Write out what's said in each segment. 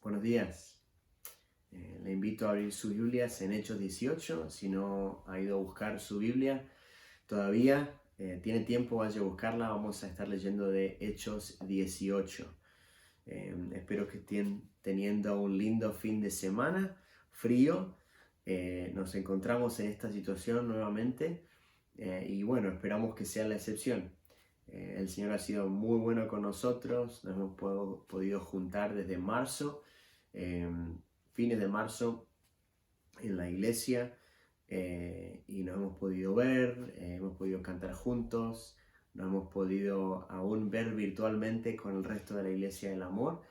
Buenos días. Le invito a abrir sus Biblias en Hechos 18. Si no ha ido a buscar su Biblia todavía, tiene tiempo, vaya a buscarla. Vamos a estar leyendo de Hechos 18. Espero que estén teniendo un lindo fin de semana, frío. Nos encontramos en esta situación nuevamente y bueno, esperamos que sea la excepción. El Señor ha sido muy bueno con nosotros, nos hemos podido juntar desde marzo, fines de marzo en la iglesia, y nos hemos podido ver, hemos podido cantar juntos, nos hemos podido aún ver virtualmente con el resto de la iglesia del amor,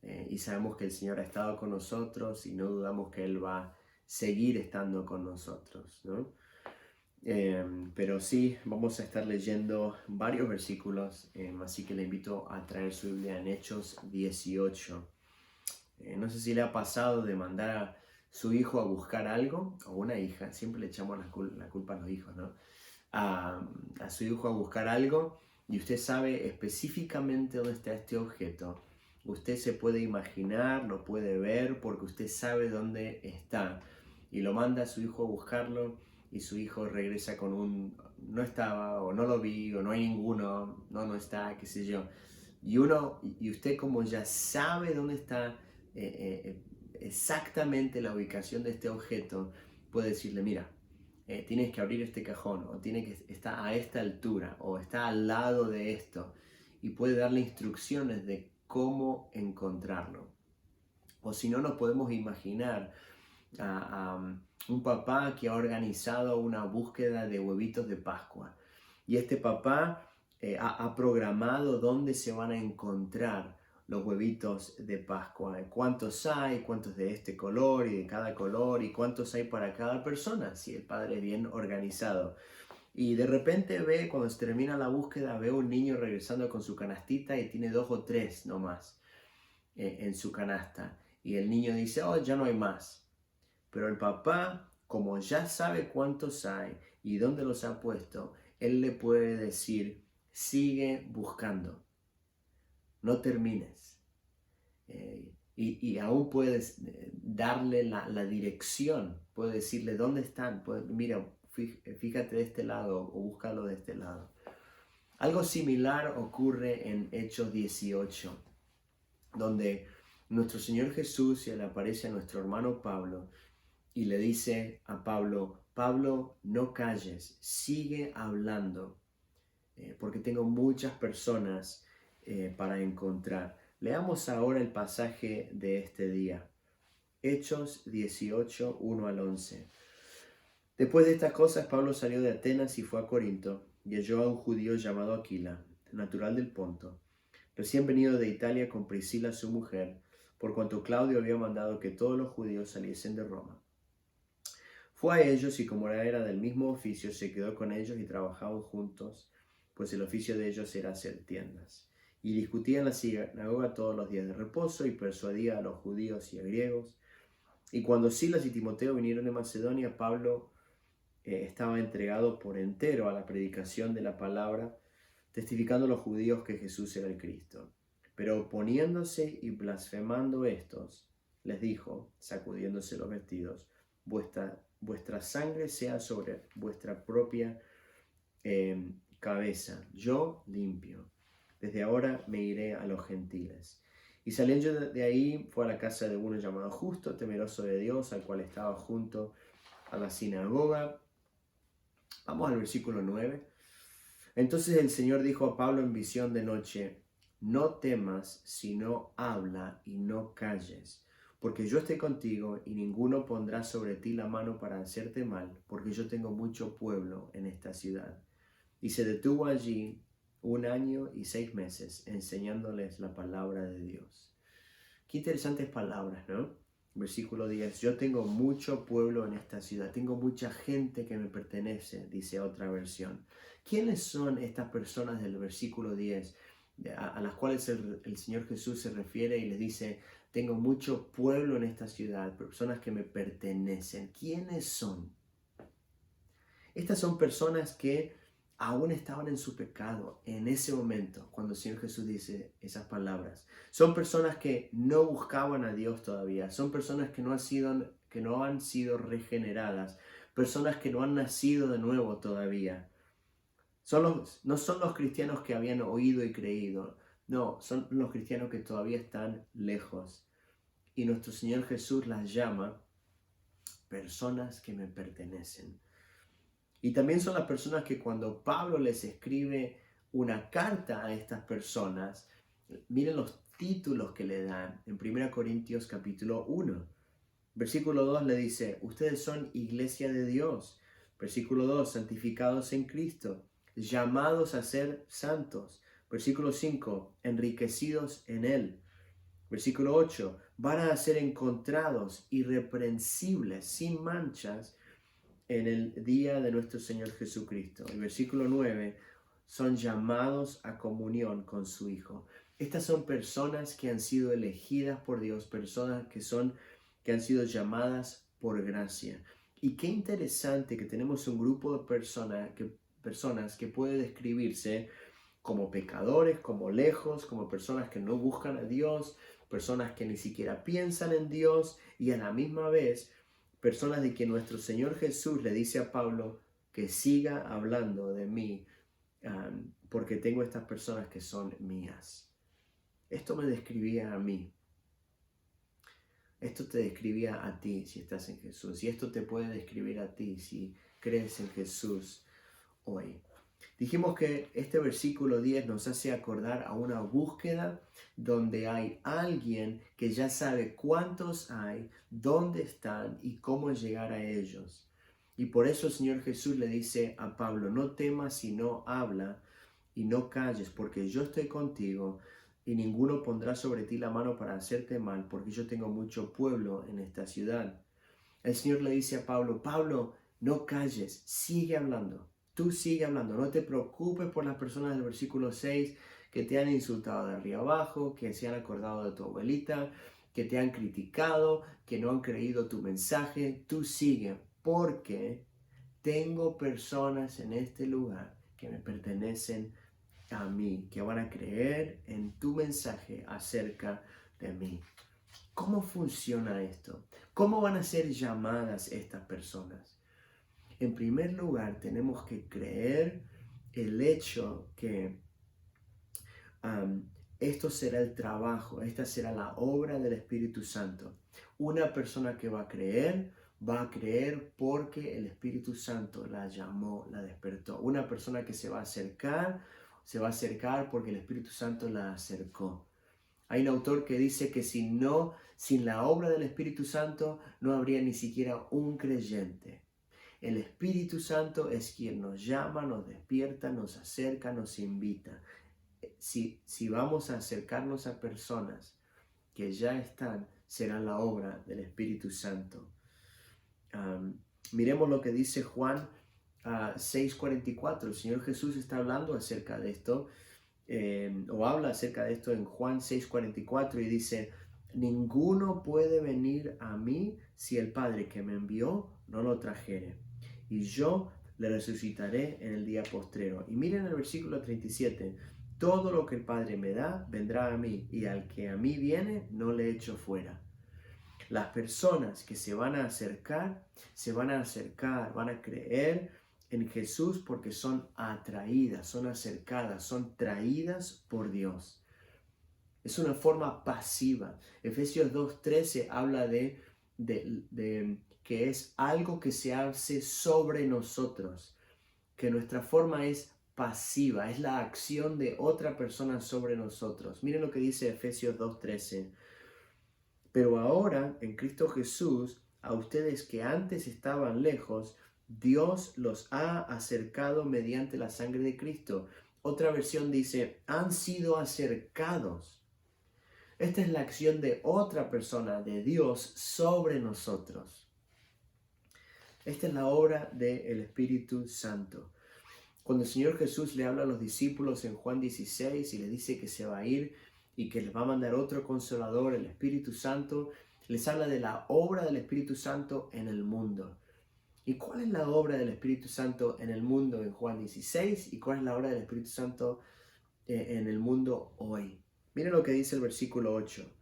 y sabemos que el Señor ha estado con nosotros y no dudamos que Él va a seguir estando con nosotros, ¿no? Pero sí, vamos a estar leyendo varios versículos, así que le invito a traer su Biblia en Hechos 18. No sé si le ha pasado de mandar a su hijo a buscar algo, o una hija, siempre le echamos la culpa a los hijos, ¿no? A su hijo a buscar algo y usted sabe específicamente dónde está este objeto. Usted se puede imaginar, lo puede ver porque usted sabe dónde está y lo manda a su hijo a buscarlo y su hijo regresa con un no estaba, o no lo vi, o no hay ninguno, no está, qué sé yo. Y usted, como ya sabe dónde está exactamente la ubicación de este objeto, puede decirle: mira, tienes que abrir este cajón, o tiene que estar a esta altura, o está al lado de esto, y puede darle instrucciones de cómo encontrarlo. O si no, nos podemos imaginar a un papá que ha organizado una búsqueda de huevitos de Pascua, y este papá ha programado dónde se van a encontrar los huevitos de Pascua, cuántos hay, cuántos de este color y de cada color, y cuántos hay para cada persona, si el padre es bien organizado. Y de repente ve, cuando se termina la búsqueda, ve un niño regresando con su canastita y tiene 2 o 3 nomás en su canasta. Y el niño dice: oh, ya no hay más. Pero el papá, como ya sabe cuántos hay y dónde los ha puesto, él le puede decir: sigue buscando, no termines. Y aún puedes darle la dirección, puede decirle dónde están, mira, fíjate de este lado o búscalo de este lado. Algo similar ocurre en Hechos 18, donde nuestro Señor Jesús se le aparece a nuestro hermano Pablo y le dice a Pablo: Pablo, no calles, sigue hablando, porque tengo muchas personas para encontrar. Leamos ahora el pasaje de este día. Hechos 18, 1 al 11. Después de estas cosas, Pablo salió de Atenas y fue a Corinto, y halló a un judío llamado Aquila, natural del Ponto, recién venido de Italia con Priscila su mujer, por cuanto Claudio había mandado que todos los judíos saliesen de Roma. Fue a ellos, y como era del mismo oficio, se quedó con ellos y trabajaban juntos, pues el oficio de ellos era hacer tiendas. Y discutía en la sinagoga todos los días de reposo, y persuadía a los judíos y a griegos. Y cuando Silas y Timoteo vinieron de Macedonia, Pablo estaba entregado por entero a la predicación de la palabra, testificando a los judíos que Jesús era el Cristo. Pero oponiéndose y blasfemando estos, les dijo, sacudiéndose los vestidos: vuestra sangre sea sobre vuestra propia cabeza. Yo limpio. Desde ahora me iré a los gentiles. Y saliendo de ahí, fue a la casa de uno llamado Justo, temeroso de Dios, al cual estaba junto a la sinagoga. Vamos al versículo 9. Entonces el Señor dijo a Pablo en visión de noche: no temas, sino habla y no calles, porque yo estoy contigo, y ninguno pondrá sobre ti la mano para hacerte mal, porque yo tengo mucho pueblo en esta ciudad. Y se detuvo allí 1 año y 6 meses, enseñándoles la palabra de Dios. Qué interesantes palabras, ¿no? Versículo 10. Yo tengo mucho pueblo en esta ciudad, tengo mucha gente que me pertenece, dice otra versión. ¿Quiénes son estas personas del versículo 10 a las cuales el Señor Jesús se refiere y les dice: tengo mucho pueblo en esta ciudad, personas que me pertenecen? ¿Quiénes son? Estas son personas que aún estaban en su pecado en ese momento, cuando el Señor Jesús dice esas palabras. Son personas que no buscaban a Dios todavía, son personas que no han sido regeneradas, personas que no han nacido de nuevo todavía. No son los cristianos que habían oído y creído, no, son los cristianos que todavía están lejos. Y nuestro Señor Jesús las llama personas que me pertenecen. Y también son las personas que cuando Pablo les escribe una carta a estas personas, miren los títulos que le dan en 1 Corintios capítulo 1. Versículo 2 le dice, ustedes son iglesia de Dios. Versículo 2, santificados en Cristo, llamados a ser santos. Versículo 5, enriquecidos en Él. Versículo 8, van a ser encontrados irreprensibles, sin manchas, en el día de nuestro Señor Jesucristo. El versículo 9, son llamados a comunión con su Hijo. Estas son personas que han sido elegidas por Dios, personas que han sido llamadas por gracia. Y qué interesante que tenemos un grupo de personas que puede describirse como pecadores, como lejos, como personas que no buscan a Dios, personas que ni siquiera piensan en Dios y a la misma vez personas de que nuestro Señor Jesús le dice a Pablo que siga hablando de mí porque tengo estas personas que son mías. Esto me describía a mí. Esto te describía a ti si estás en Jesús. Y esto te puede describir a ti si crees en Jesús hoy. Dijimos que este versículo 10 nos hace acordar a una búsqueda donde hay alguien que ya sabe cuántos hay, dónde están y cómo llegar a ellos. Y por eso el Señor Jesús le dice a Pablo, no temas sino habla y no calles, porque yo estoy contigo y ninguno pondrá sobre ti la mano para hacerte mal, porque yo tengo mucho pueblo en esta ciudad. El Señor le dice a Pablo, Pablo, no calles, sigue hablando. Tú sigue hablando, no te preocupes por las personas del versículo 6 que te han insultado de arriba abajo, que se han acordado de tu abuelita, que te han criticado, que no han creído tu mensaje. Tú sigue, porque tengo personas en este lugar que me pertenecen a mí, que van a creer en tu mensaje acerca de mí. ¿Cómo funciona esto? ¿Cómo van a ser llamadas estas personas? En primer lugar, tenemos que creer el hecho que esto será el trabajo, esta será la obra del Espíritu Santo. Una persona que va a creer porque el Espíritu Santo la llamó, la despertó. Una persona que se va a acercar porque el Espíritu Santo la acercó. Hay un autor que dice que sin la obra del Espíritu Santo no habría ni siquiera un creyente. El Espíritu Santo es quien nos llama, nos despierta, nos acerca, nos invita. Si vamos a acercarnos a personas que ya están, será la obra del Espíritu Santo. Miremos lo que dice Juan 6:44. El Señor Jesús está hablando acerca de esto, o habla acerca de esto en Juan 6:44 y dice, ninguno puede venir a mí si el Padre que me envió no lo trajere. Y yo le resucitaré en el día postrero. Y miren el versículo 37. Todo lo que el Padre me da, vendrá a mí. Y al que a mí viene, no le echo fuera. Las personas que se van a acercar, van a creer en Jesús porque son atraídas, son acercadas, son traídas por Dios. Es una forma pasiva. Efesios 2:13 habla de que es algo que se hace sobre nosotros, que nuestra forma es pasiva, es la acción de otra persona sobre nosotros. Miren lo que dice Efesios 2:13. Pero ahora, en Cristo Jesús, a ustedes que antes estaban lejos, Dios los ha acercado mediante la sangre de Cristo. Otra versión dice, han sido acercados. Esta es la acción de otra persona, de Dios, sobre nosotros. Esta es la obra del Espíritu Santo. Cuando el Señor Jesús le habla a los discípulos en Juan 16 y les dice que se va a ir y que les va a mandar otro consolador, el Espíritu Santo, les habla de la obra del Espíritu Santo en el mundo. ¿Y cuál es la obra del Espíritu Santo en el mundo en Juan 16? ¿Y cuál es la obra del Espíritu Santo en el mundo hoy? Miren lo que dice el versículo 8.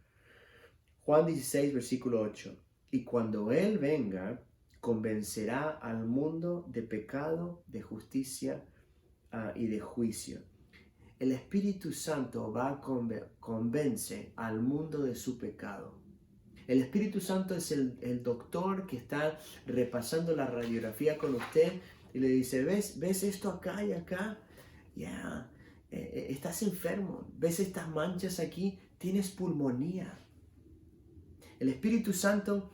Juan 16, versículo 8. Y cuando Él venga, convencerá al mundo de pecado, de justicia y de juicio. El Espíritu Santo convence al mundo de su pecado. El Espíritu Santo es el doctor que está repasando la radiografía con usted y le dice, ¿ves esto acá y acá? Ya, estás enfermo. ¿Ves estas manchas aquí? Tienes pulmonía. El Espíritu Santo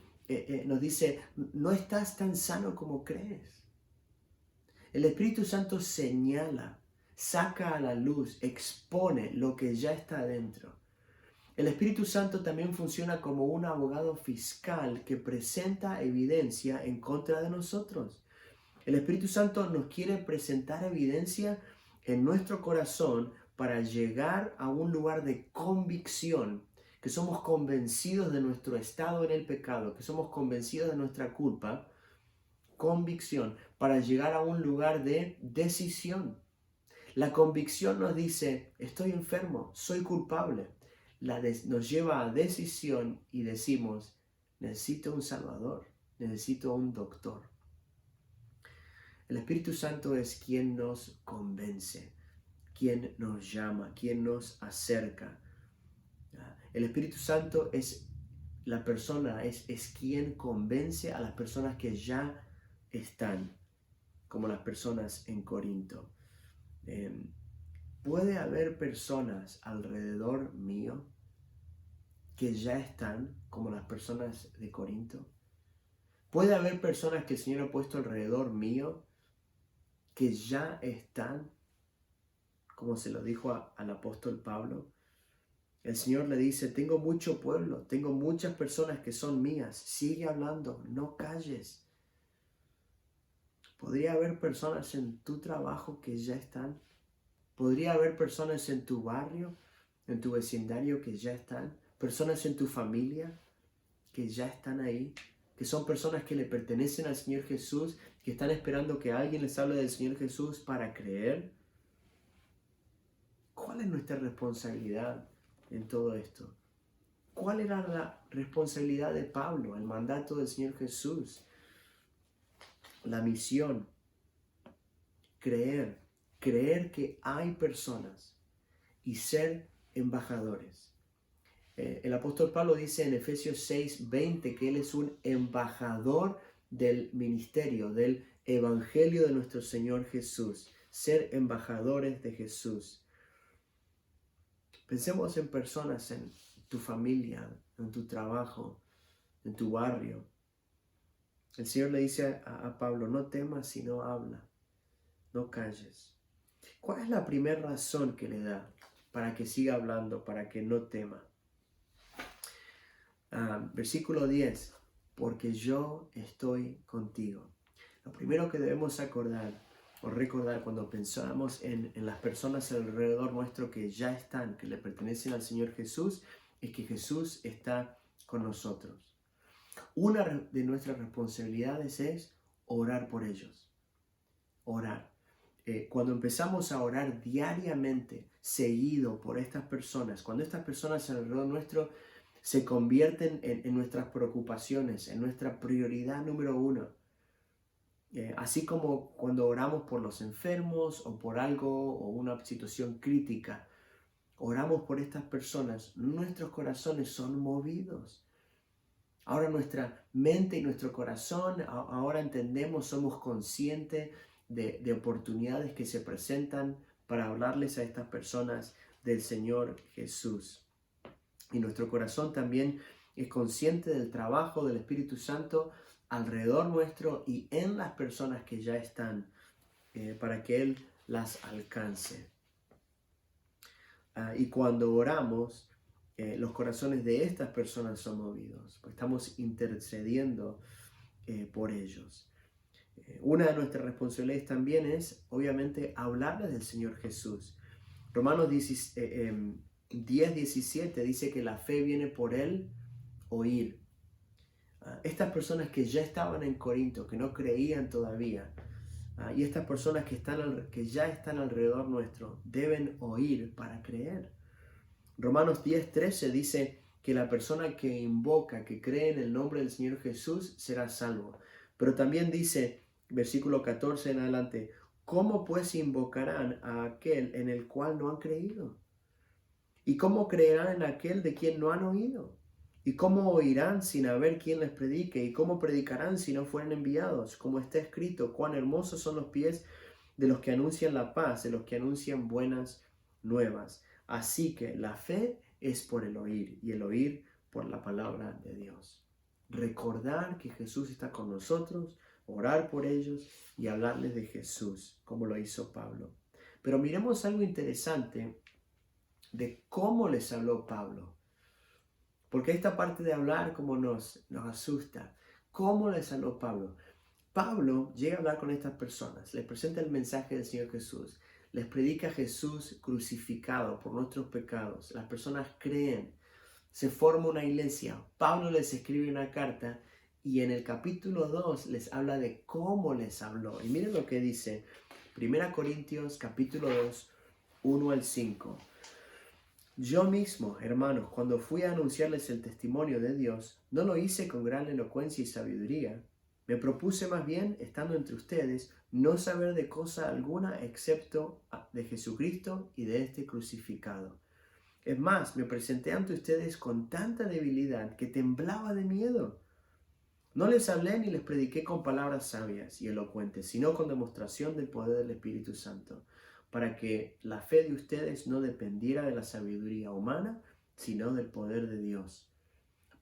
nos dice, no estás tan sano como crees. El Espíritu Santo señala, saca a la luz, expone lo que ya está adentro. El Espíritu Santo también funciona como un abogado fiscal que presenta evidencia en contra de nosotros. El Espíritu Santo nos quiere presentar evidencia en nuestro corazón para llegar a un lugar de convicción, que somos convencidos de nuestro estado en el pecado, que somos convencidos de nuestra culpa, convicción, para llegar a un lugar de decisión. La convicción nos dice, estoy enfermo, soy culpable. Nos lleva a decisión y decimos, necesito un Salvador, necesito un doctor. El Espíritu Santo es quien nos convence, quien nos llama, quien nos acerca. El Espíritu Santo es la persona, es quien convence a las personas que ya están, como las personas en Corinto. Puede haber personas alrededor mío que ya están como las personas de Corinto. Puede haber personas que el Señor ha puesto alrededor mío que ya están, como se lo dijo al apóstol Pablo. El Señor le dice, tengo mucho pueblo, tengo muchas personas que son mías, sigue hablando, no calles. Podría haber personas en tu trabajo que ya están. Podría haber personas en tu barrio, en tu vecindario que ya están. Personas en tu familia que ya están ahí. Que son personas que le pertenecen al Señor Jesús, que están esperando que alguien les hable del Señor Jesús para creer. ¿Cuál es nuestra responsabilidad en todo esto? ¿Cuál era la responsabilidad de Pablo, el mandato del Señor Jesús? La misión, creer que hay personas y ser embajadores. El apóstol Pablo dice en Efesios 6:20 que él es un embajador del ministerio, del evangelio de nuestro Señor Jesús. Ser embajadores de Jesús. Pensemos en personas en tu familia, en tu trabajo, en tu barrio. El Señor le dice a Pablo, no temas sino habla, no calles. ¿Cuál es la primera razón que le da para que siga hablando, para que no tema? Versículo 10, porque yo estoy contigo. Lo primero que debemos recordar cuando pensamos en las personas alrededor nuestro que ya están, que le pertenecen al Señor Jesús, es que Jesús está con nosotros. Una de nuestras responsabilidades es orar por ellos. Orar. Cuando empezamos a orar diariamente, seguido por estas personas, cuando estas personas alrededor nuestro se convierten en nuestras preocupaciones, en nuestra prioridad número uno. Así como cuando oramos por los enfermos o por algo o una situación crítica, oramos por estas personas, nuestros corazones son movidos. Ahora nuestra mente y nuestro corazón, ahora entendemos, somos conscientes de oportunidades que se presentan para hablarles a estas personas del Señor Jesús. Y nuestro corazón también es consciente del trabajo del Espíritu Santo alrededor nuestro y en las personas que ya están, para que Él las alcance. Y cuando oramos, los corazones de estas personas son movidos, pues estamos intercediendo por ellos. Una de nuestras responsabilidades también es, obviamente, hablarles del Señor Jesús. Romanos 10:17 dice que la fe viene por el oír. Estas personas que ya estaban en Corinto, que no creían todavía, y estas personas que ya están alrededor nuestro, deben oír para creer. Romanos 10:13 dice que la persona que invoca, que cree en el nombre del Señor Jesús, será salvo. Pero también dice, versículo 14 en adelante, ¿cómo pues invocarán a aquel en el cual no han creído? ¿Y cómo creerán en aquel de quien no han oído? ¿Y cómo oirán sin haber quien les predique? ¿Y cómo predicarán si no fueren enviados? Como está escrito, cuán hermosos son los pies de los que anuncian la paz, de los que anuncian buenas nuevas. Así que la fe es por el oír y el oír por la palabra de Dios. Recordar que Jesús está con nosotros, orar por ellos y hablarles de Jesús, como lo hizo Pablo. Pero miremos algo interesante de cómo les habló Pablo. Porque esta parte de hablar como nos asusta. ¿Cómo les habló Pablo? Pablo llega a hablar con estas personas, les presenta el mensaje del Señor Jesús, les predica a Jesús crucificado por nuestros pecados. Las personas creen, se forma una iglesia. Pablo les escribe una carta y en el capítulo 2 les habla de cómo les habló. Y miren lo que dice 1 Corintios capítulo 2, 1 al 5. Yo mismo, hermanos, cuando fui a anunciarles el testimonio de Dios, no lo hice con gran elocuencia y sabiduría. Me propuse más bien, estando entre ustedes, no saber de cosa alguna excepto de Jesucristo y de este crucificado. Es más, me presenté ante ustedes con tanta debilidad que temblaba de miedo. No les hablé ni les prediqué con palabras sabias y elocuentes, sino con demostración del poder del Espíritu Santo, para que la fe de ustedes no dependiera de la sabiduría humana, sino del poder de Dios.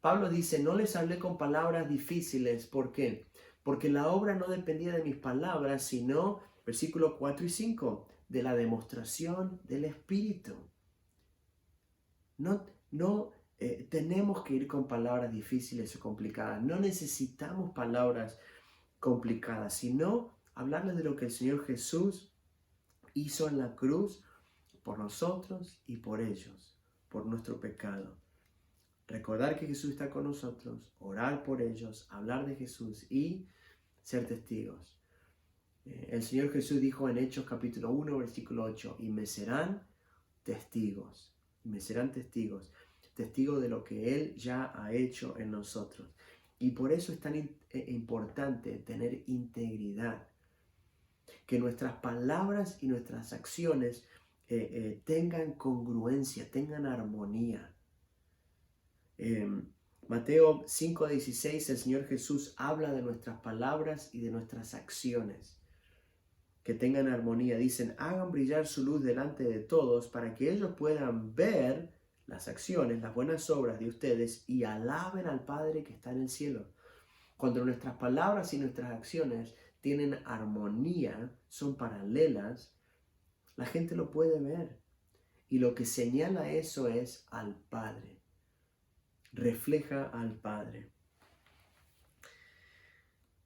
Pablo dice, no les hablé con palabras difíciles. ¿Por qué? Porque la obra no dependía de mis palabras, sino, versículos 4 y 5, de la demostración del Espíritu. No tenemos que ir con palabras difíciles o complicadas. No necesitamos palabras complicadas, sino hablarles de lo que el Señor Jesús hizo en la cruz por nosotros y por ellos, por nuestro pecado. Recordar que Jesús está con nosotros, orar por ellos, hablar de Jesús y ser testigos. El Señor Jesús dijo en Hechos capítulo 1, versículo 8, y me serán testigos, testigos de lo que Él ya ha hecho en nosotros. Y por eso es tan importante tener integridad, que nuestras palabras y nuestras acciones tengan congruencia, tengan armonía. Mateo 5:16, el Señor Jesús habla de nuestras palabras y de nuestras acciones, que tengan armonía. Dicen, hagan brillar su luz delante de todos para que ellos puedan ver las acciones, las buenas obras de ustedes y alaben al Padre que está en el cielo. Cuando nuestras palabras y nuestras acciones tienen armonía, son paralelas, la gente lo puede ver. Y lo que señala eso es al Padre. Refleja al Padre.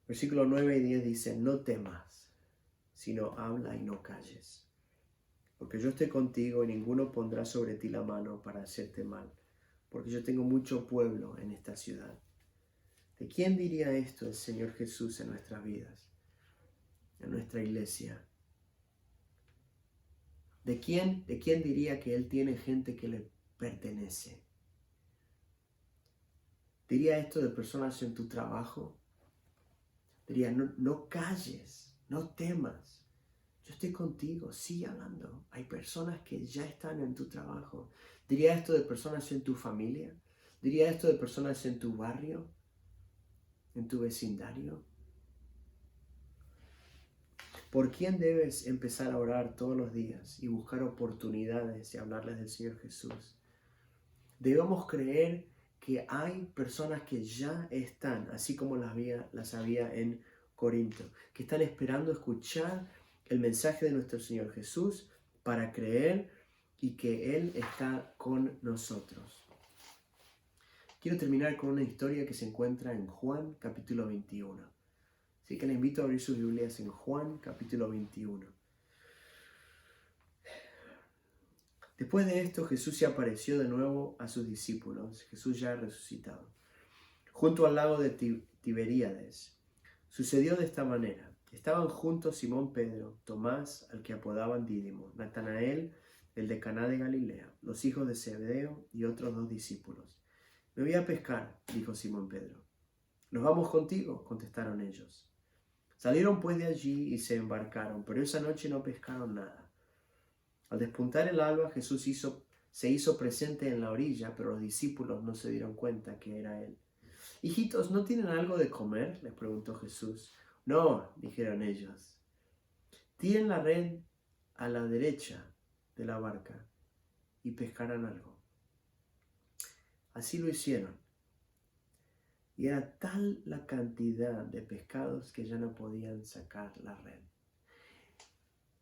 Versículos 9 y 10 dice, no temas, sino habla y no calles. Porque yo estoy contigo y ninguno pondrá sobre ti la mano para hacerte mal. Porque yo tengo mucho pueblo en esta ciudad. ¿De quién diría esto el Señor Jesús en nuestras vidas? En nuestra iglesia. ¿De quién diría que Él tiene gente que le pertenece? ¿Diría esto de personas en tu trabajo? Diría, no calles, no temas. Yo estoy contigo, sigue hablando. Hay personas que ya están en tu trabajo. ¿Diría esto de personas en tu familia? ¿Diría esto de personas en tu barrio? ¿En tu vecindario? ¿Por quién debes empezar a orar todos los días y buscar oportunidades de hablarles del Señor Jesús? Debemos creer que hay personas que ya están, así como las había en Corinto, que están esperando escuchar el mensaje de nuestro Señor Jesús para creer y que Él está con nosotros. Quiero terminar con una historia que se encuentra en Juan capítulo 21. Así que les invito a abrir sus Biblias en Juan capítulo 21. Después de esto, Jesús se apareció de nuevo a sus discípulos, Jesús ya resucitado. junto al lago de Tiberíades. Sucedió de esta manera. Estaban juntos Simón Pedro, Tomás, al que apodaban Dídimo, Natanael, el de Caná de Galilea, los hijos de Zebedeo y otros 2 discípulos. Me voy a pescar, dijo Simón Pedro. Nos vamos contigo, contestaron ellos. Salieron pues de allí y se embarcaron, pero esa noche no pescaron nada. Al despuntar el alba, Jesús se hizo presente en la orilla, pero los discípulos no se dieron cuenta que era él. Hijitos, ¿no tienen algo de comer?, les preguntó Jesús. No, dijeron ellos. Tiren la red a la derecha de la barca y pescarán algo. Así lo hicieron. Y era tal la cantidad de pescados que ya no podían sacar la red.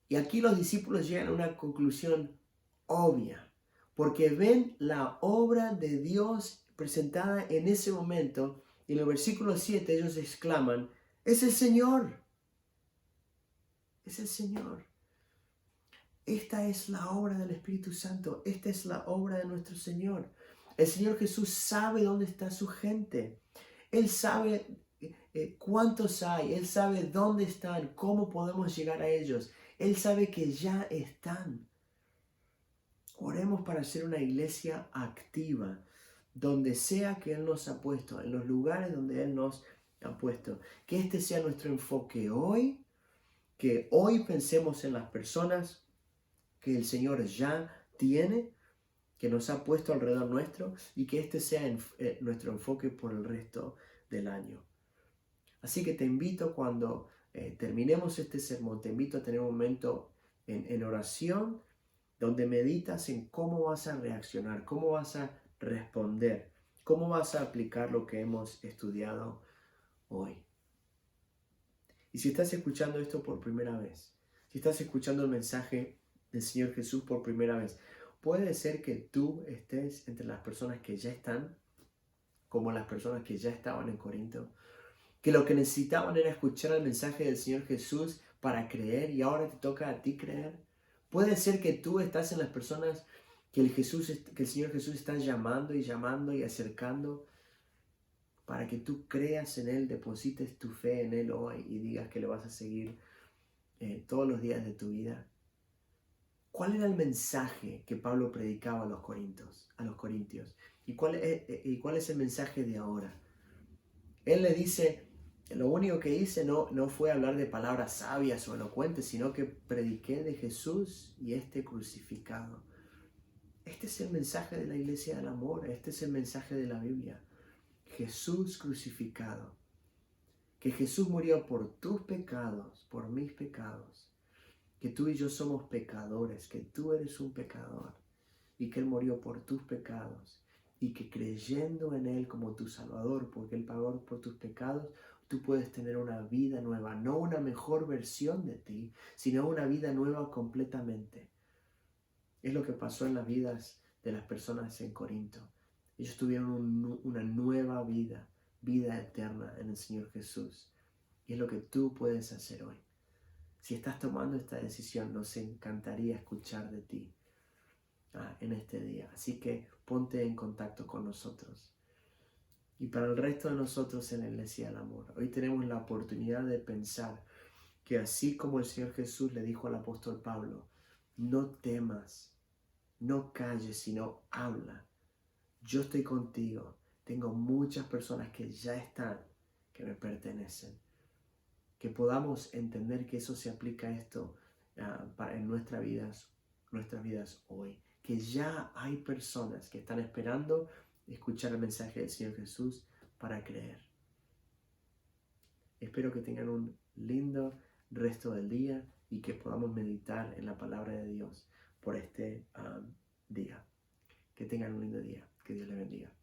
Y aquí los discípulos llegan a una conclusión obvia, porque ven la obra de Dios presentada en ese momento. Y en el versículo 7 ellos exclaman, ¡es el Señor! Es el Señor. Esta es la obra del Espíritu Santo. Esta es la obra de nuestro Señor. El Señor Jesús sabe dónde está su gente. Él sabe cuántos hay. Él sabe dónde están, cómo podemos llegar a ellos. Él sabe que ya están. Oremos para ser una iglesia activa, donde sea que Él nos ha puesto, en los lugares donde Él nos ha puesto. Que este sea nuestro enfoque hoy, que hoy pensemos en las personas que el Señor ya tiene, que nos ha puesto alrededor nuestro, y que este sea nuestro enfoque por el resto del año. Así que te invito, cuando terminemos este sermón, te invito a tener un momento en oración, donde meditas en cómo vas a reaccionar, cómo vas a responder, cómo vas a aplicar lo que hemos estudiado hoy. Y si estás escuchando esto por primera vez, si estás escuchando el mensaje del Señor Jesús por primera vez, puede ser que tú estés entre las personas que ya están, como las personas que ya estaban en Corinto, que lo que necesitaban era escuchar el mensaje del Señor Jesús para creer, y ahora te toca a ti creer. Puede ser que tú estás en las personas que el Señor Jesús está llamando y acercando, para que tú creas en Él, deposites tu fe en Él hoy y digas que le vas a seguir todos los días de tu vida. ¿Cuál era el mensaje que Pablo predicaba a los corintios? ¿Y cuál es el mensaje de ahora? Él le dice, lo único que hice no fue hablar de palabras sabias o elocuentes, sino que prediqué de Jesús y este crucificado. Este es el mensaje de la Iglesia del Amor, este es el mensaje de la Biblia. Jesús crucificado. Que Jesús murió por tus pecados, por mis pecados. Que tú y yo somos pecadores, que tú eres un pecador. Y que Él murió por tus pecados. Y que creyendo en Él como tu Salvador, porque Él pagó por tus pecados, tú puedes tener una vida nueva. No una mejor versión de ti, sino una vida nueva completamente. Es lo que pasó en las vidas de las personas en Corinto. Ellos tuvieron una nueva vida eterna en el Señor Jesús. Y es lo que tú puedes hacer hoy. Si estás tomando esta decisión, nos encantaría escuchar de ti en este día. Así que ponte en contacto con nosotros. Y para el resto de nosotros en la Iglesia del Amor, hoy tenemos la oportunidad de pensar que así como el Señor Jesús le dijo al apóstol Pablo, no temas, no calles, sino habla. Yo estoy contigo. Tengo muchas personas que ya están, que me pertenecen. Que podamos entender que eso se aplica a esto en nuestras vidas hoy. Que ya hay personas que están esperando escuchar el mensaje del Señor Jesús para creer. Espero que tengan un lindo resto del día y que podamos meditar en la palabra de Dios por este día. Que tengan un lindo día. Que Dios les bendiga.